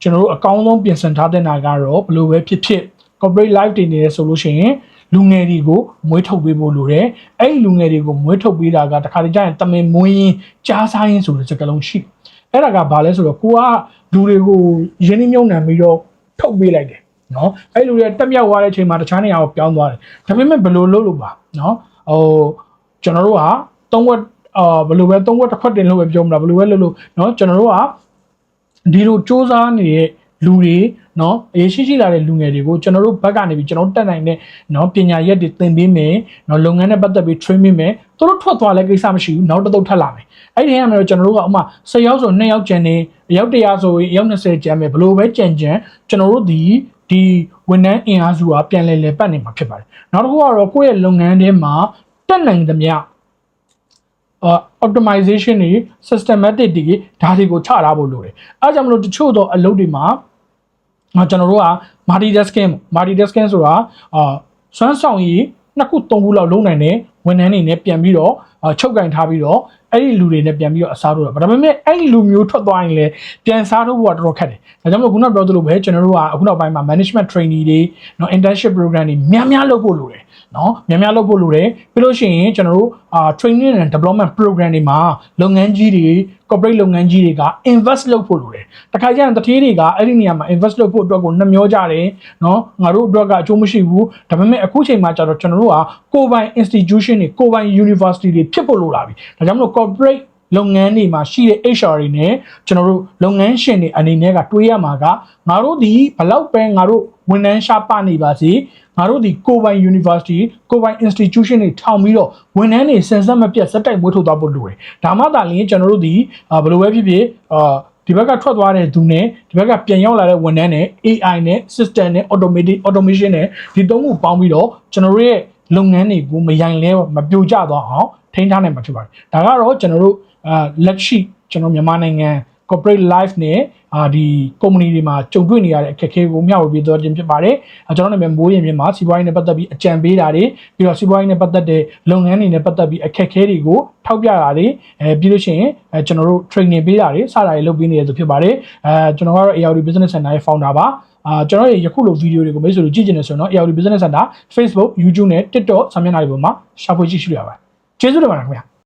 ကျွန်တော်တို့အကောင်းဆုံးပြင်ဆင်ထားတဲ့နာကတော့ဘယ်လိုပဲဖြစ် corporate life တွေနေရဆိုလို့ရှိရင်လူငယ်တွေကိုမွေးထုတ်ပေးဖို့လိုတယ်အဲ့ဒီလူငယ်တွေကိုမွေးထုတ်ပေးတာကတခါတည်းကျရင်တမင်မွေးရင်ကြားစားရင်ဆိုတဲ့စကားလုံးရှိအဲ့ဒါကဘာလဲဆိုတော့ကိုကလူတွေကိုရင်းနှီးမြှုပ်နှံပြီးတော့ထုတ်ပေးလိုက်တယ်နော်အဲ့လူတွေတက်မြောက်သွားတဲ့အချိန်မှာတခြားနေရာကိုပြောင်းသွားတယ်ဒါပေမဲ့ဘယ်လိုလုပ်လို့ပါနော်ကျွန်တော်တို့ကသုံးဝက်ဘယ်လိုပဲသုံးဝက်တစ်ခွက်တင်လို့ပဲပြောမလားဘယ်လိုပဲလုပ်လို့နော်ကျွန်တော်တို့ကဒီလိုစူးစမ်းနေတဲ့လူတွေနော်အရေးရှိလာတဲ့လူငယ်တွေကိုကျွန်တော်တို့ဘက်ကနေပြီးကျွန်တော်တက်နိုင်တဲ့နော်ပညာရက်တွေသင်ပေးမယ်နော်လုပ်ငန်းနဲ့ပတ်သက်ပြီး train ပေးမယ်သူတို့ထွက်သွားလဲကိစ္စမရှိဘူးနောက်တစ်သုတ်ထပ်လာမယ်အဲ့ဒီကနေတော့ကျွန်တော်တို့ကအမှ10ယောက်ဆို2ယောက်ကျန်နေအယောက်100ဆိုရင်အယောက်20ကျန်မယ်ဘယ်လိုပဲကြံကျွန်တော်တို့ဒီဝန်ထမ်းအင်အားစုကပြန်လဲပတ်နေမှာဖြစ်ပါတယ်နောက်တစ်ခုကတော့ကိုယ့်ရဲ့လုပ်ငန်းထဲမှာတက်နိုင်သမျှoptimization တွေ systematic တွေဒါတွေကိုချထားဖို့လိုတယ်အဲကြောင့်မလို့တချို့သောအလုပ်တွေမှာကျွန်တော်တို့က multitasking ဆိုတာစွမ်းဆောင်ရည်2ခု3ခုလောက်လုံးနိုင်တဲ့ဝန်ထမ်းတွေနဲ့ပြန်ပြီးတော့ချုပ်ကင်ထားပြီးတော့အဲ့ဒီလူတွေနဲ့ပြန်ပြီးတော့အစားထိုးတာဒါပေမဲ့အဲ့ဒီလူမျိုးထွက်သွားရင်လည်းပြန်စားထိုးဖို့ကတော်တော်ခက်တယ်ဒါကြောင့်မလို့ခုနပြောသလိုပဲကျွန်တော်တို့ကအခုနောက်ပိုင်းမှာ management trainee တွေနော် internship program တွေများလုပ်ဖို့လိုတယ်နော်များလုပ်ဖို့လိုတယ်ပြီးလို့ရှိရင်ကျွန်တော်တို့ training and development program တွေမှာလုပ်ငန်းကြီးတွေ corporate လုပ်ငန်းကြီးတွေက invest လုပ်ဖို့လိုတယ်တခါကျရင်တထေးတွေကအဲ့ဒီနေရာမှာ invest လုပ်ဖို့အတွက်ကိုနှမျောကြတယ်နော်ငါတို့အတွက်ကအကျိုးမရှိဘူးဒါပေမဲ့အခုချိန်မှာကျတော့ကျွန်တော်တို့ကကိုယ်ပိုင် institution တွေကိုယ်ပိုင် university တွေဖြစ်ဖို့လိုလာပြီဒါကြောင့်မလို့ corporate လုပ်ငန်းတွေမှာရှိတဲ့ HR တွေနဲ့ကျွန်တော်တို့လုပ်ငန်းရှင်တွေအနေနဲ့ကတွေးရမှာကငါတို့ဒီဘလောက်ပဲငါတို့ဝန်ထမ်းရှားပနေပါစေငါတို့ဒီကိုယ်ပိုင် university ကိုယ်ပိုင် institution တွေထောင်ပြီးတော့ဝန်ထမ်းတွေစင်ဆက်မပြတ်စက်တိုက်မွေးထုတ်သွားဖို့လိုတယ်ဒါမှသာလျှင်ကျွန်တော်တို့ဒီဘယ်လိုပဲဖြစ်ဒီဘက်ကထွက်သွားတဲ့သူနဲ့ဒီဘက်ကပြန်ရောက်လာတဲ့ဝန်ထမ်းနဲ့ AI နဲ့ system နဲ့ automation နဲ့ဒီသုံးခုပေါင်းပြီးတော့ကျွန်တော်တို့ရဲ့လုပ်ငန်းတွေကိုမယိုင်လဲမပြိုကျသွားအောင်ထိန်းထားနိုင်မှာဖြစ်ပါတယ်ဒါကတော့ကျွန်တော်တို့လက်ရှိကျွန်တော်မြန်မာနိုင်ငံ corporate life နဲ့ဒီ company တွေမှာကြုံတွေ့နေရတဲ့အခက်အခဲကိုမျှဝေပေးသွားခြင်းဖြစ်ပါတယ်ကျွန်တော်နာမည်မိုးရင်မြင့်မှာစီးပွားရေးနဲ့ပတ်သက်ပြီးအကြံပေးတာတွေပြီးတော့စီးပွားရေးနဲ့ပတ်သက်တဲ့လုပ်ငန်းတွေနဲ့ပတ်သက်ပြီးအခက်အခဲတွေကိုထောက်ပြတာတွေပြီးလို့ရှိရင်ကျွန်တော်တို့ training ပေးတာတွေစတာတွေလုပ်ပေးနေရဆိုဖြစ်ပါတယ်ကျွန်တော်ကတော့ AOD Business Center ရဲ့ founder ပါကျွန်တော်ရဲ့ယခုလိုဗီဒီယိုတွေကိုမိတ်ဆွေတို့ကြည့်ချင်တယ်ဆိုတော့ AOD Business Center Facebook YouTube နဲ့ TikTok စာမျက်နှာတွေပေါ်မှာရှာဖွေကြည့်ရှုရပါတယ်ကျေးဇူးတင်ပါတယ်ခင်ဗျာ